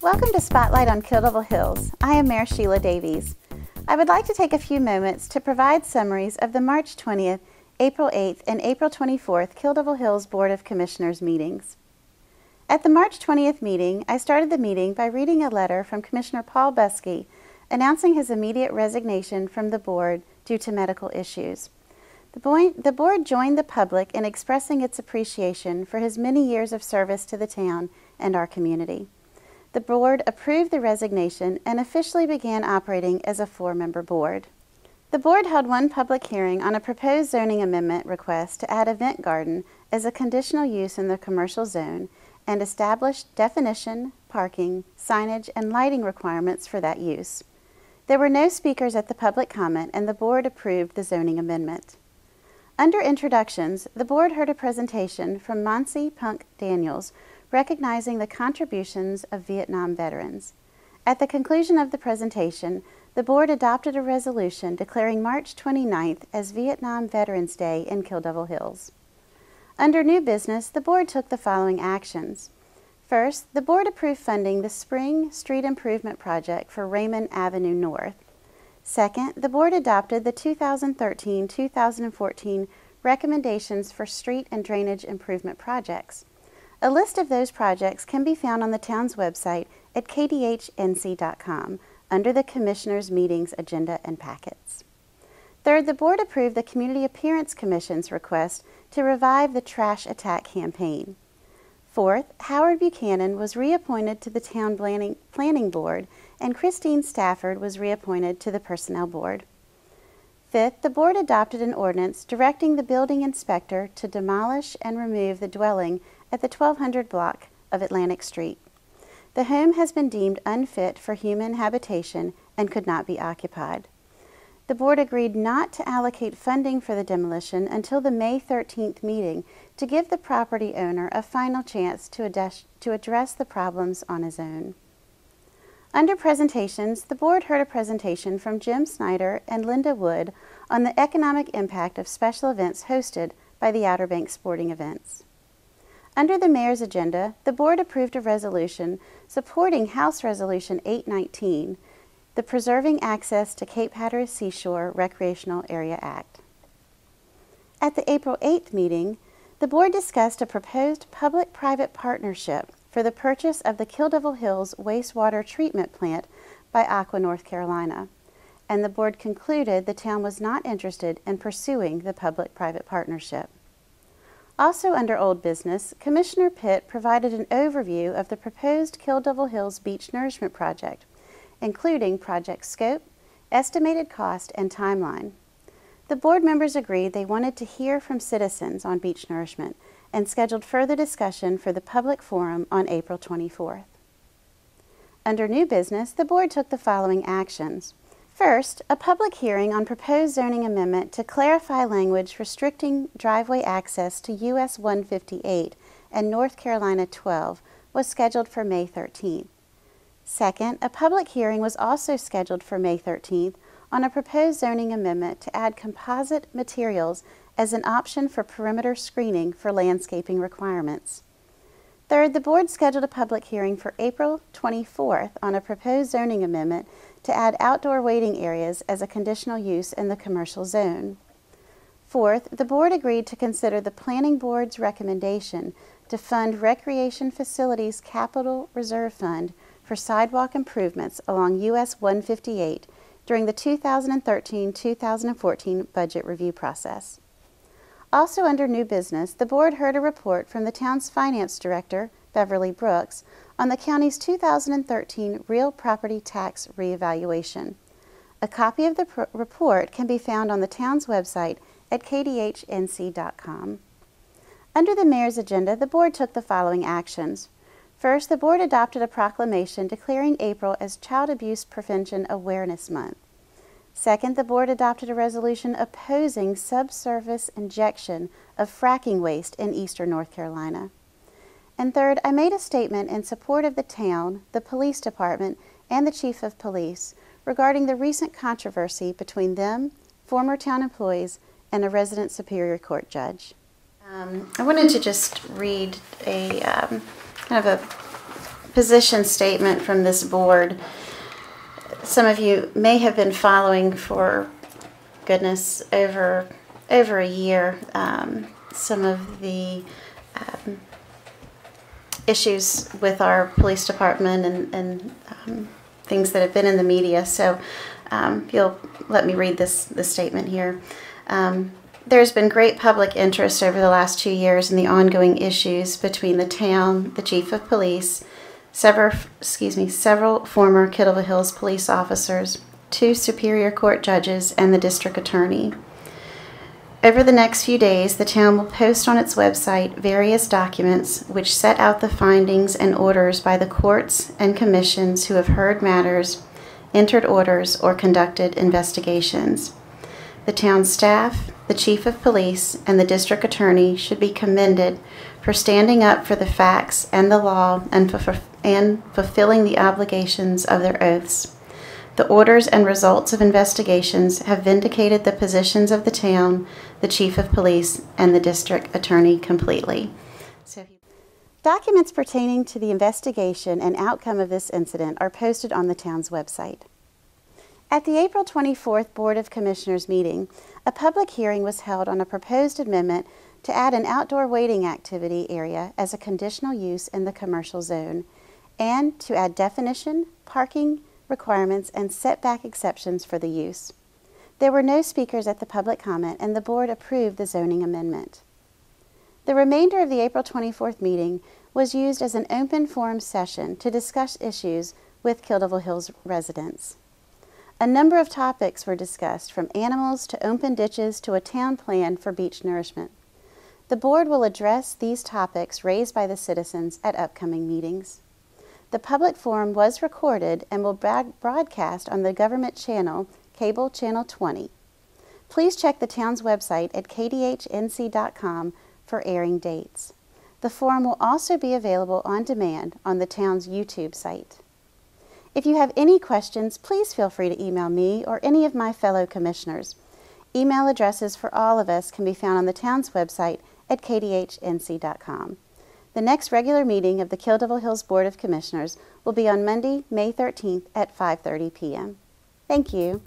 Welcome to Spotlight on Kill Devil Hills. I am Mayor Sheila Davies. I would like to take a few moments to provide summaries of the March 20th, April 8th, and April 24th Kill Devil Hills Board of Commissioners meetings. At the March 20th meeting, I started the meeting by reading a letter from Commissioner Paul BOC announcing his immediate resignation from the board due to medical issues. The board joined the public in expressing its appreciation for his many years of service to the town and our community. The board approved the resignation and officially began operating as a 4-member board. The board held one public hearing on a proposed zoning amendment request to add event garden as a conditional use in the commercial zone and established definition, parking, signage, and lighting requirements for that use. There were no speakers at the public comment, and the board approved the zoning amendment. Under introductions, the board heard a presentation from Monsi Punk Daniels recognizing the contributions of Vietnam veterans. At the conclusion of the presentation, the board adopted a resolution declaring March 29th as Vietnam Veterans Day in Kill Devil Hills. Under new business, the board took the following actions. First, the board approved funding the Spring Street Improvement Project for Raymond Avenue North. Second, the board adopted the 2013-2014 recommendations for street and drainage improvement projects. A list of those projects can be found on the town's website at kdhnc.com under the Commissioners' Meetings agenda and packets. Third, the board approved the Community Appearance Commission's request to revive the Trash Attack campaign. Fourth, Howard Buchanan was reappointed to the Town Planning Board, and Christine Stafford was reappointed to the Personnel Board. Fifth, the board adopted an ordinance directing the building inspector to demolish and remove the dwelling at the 1200 block of Atlantic Street. The home has been deemed unfit for human habitation and could not be occupied. The board agreed not to allocate funding for the demolition until the May 13th meeting to give the property owner a final chance to address the problems on his own. Under presentations, the board heard a presentation from Jim Snyder and Linda Wood on the economic impact of special events hosted by the Outer Banks Sporting Events. Under the mayor's agenda, the board approved a resolution supporting House Resolution 819, the Preserving Access to Cape Hatteras Seashore Recreational Area Act. At the April 8th meeting, the board discussed a proposed public-private partnership for the purchase of the Kill Devil Hills wastewater treatment plant by Aqua North Carolina, and the board concluded the town was not interested in pursuing the public-private partnership. Also under old business, Commissioner Pitt provided an overview of the proposed Kill Devil Hills Beach Nourishment Project, including project scope, estimated cost, and timeline. The board members agreed they wanted to hear from citizens on beach nourishment and scheduled further discussion for the public forum on April 24th. Under new business, the board took the following actions. First, a public hearing on proposed zoning amendment to clarify language restricting driveway access to US 158 and North Carolina 12 was scheduled for May 13th. Second, a public hearing was also scheduled for May 13th on a proposed zoning amendment to add composite materials as an option for perimeter screening for landscaping requirements. Third, the board scheduled a public hearing for April 24th on a proposed zoning amendment to add outdoor waiting areas as a conditional use in the commercial zone. Fourth, the board agreed to consider the Planning Board's recommendation to fund Recreation Facilities Capital Reserve Fund for sidewalk improvements along US 158 during the 2013-2014 budget review process. Also under new business, the board heard a report from the town's finance director, Beverly Brooks, on the county's 2013 real property tax reevaluation. A copy of the report can be found on the town's website at kdhnc.com. Under the mayor's agenda, the board took the following actions. First, the board adopted a proclamation declaring April as Child Abuse Prevention Awareness Month. Second, the board adopted a resolution opposing subsurface injection of fracking waste in eastern North Carolina. And third, I made a statement in support of the town, the police department, and the chief of police regarding the recent controversy between them, former town employees, and a resident Superior Court judge. I wanted to just read a kind of a position statement from this board. Some of you may have been following for, goodness, over a year, some of the issues with our police department and things that have been in the media. So if you'll let me read this statement here. There's been great public interest over the last 2 years in the ongoing issues between the town, the chief of police, several former Kittleville Hills police officers, 2 Superior Court judges, and the district attorney. Over the next few days, the town will post on its website various documents which set out the findings and orders by the courts and commissions who have heard matters, entered orders, or conducted investigations. The town staff, the chief of police, and the district attorney should be commended for standing up for the facts and the law and fulfilling the obligations of their oaths. The orders and results of investigations have vindicated the positions of the town, the chief of police, and the district attorney completely. Documents pertaining to the investigation and outcome of this incident are posted on the town's website. At the April 24th Board of Commissioners meeting, a public hearing was held on a proposed amendment to add an outdoor waiting activity area as a conditional use in the commercial zone, and to add definition, parking requirements, and setback exceptions for the use. There were no speakers at the public comment, and the board approved the zoning amendment. The remainder of the April 24th meeting was used as an open forum session to discuss issues with Kittleville Hills residents. A number of topics were discussed, from animals to open ditches to a town plan for beach nourishment. The board will address these topics raised by the citizens at upcoming meetings. The public forum was recorded and will broadcast on the government channel, Cable Channel 20. Please check the town's website at kdhnc.com for airing dates. The forum will also be available on demand on the town's YouTube site. If you have any questions, please feel free to email me or any of my fellow commissioners. Email addresses for all of us can be found on the town's website at kdhnc.com. The next regular meeting of the Kittleville Hills Board of Commissioners will be on Monday, May 13th at 5:30 p.m. Thank you.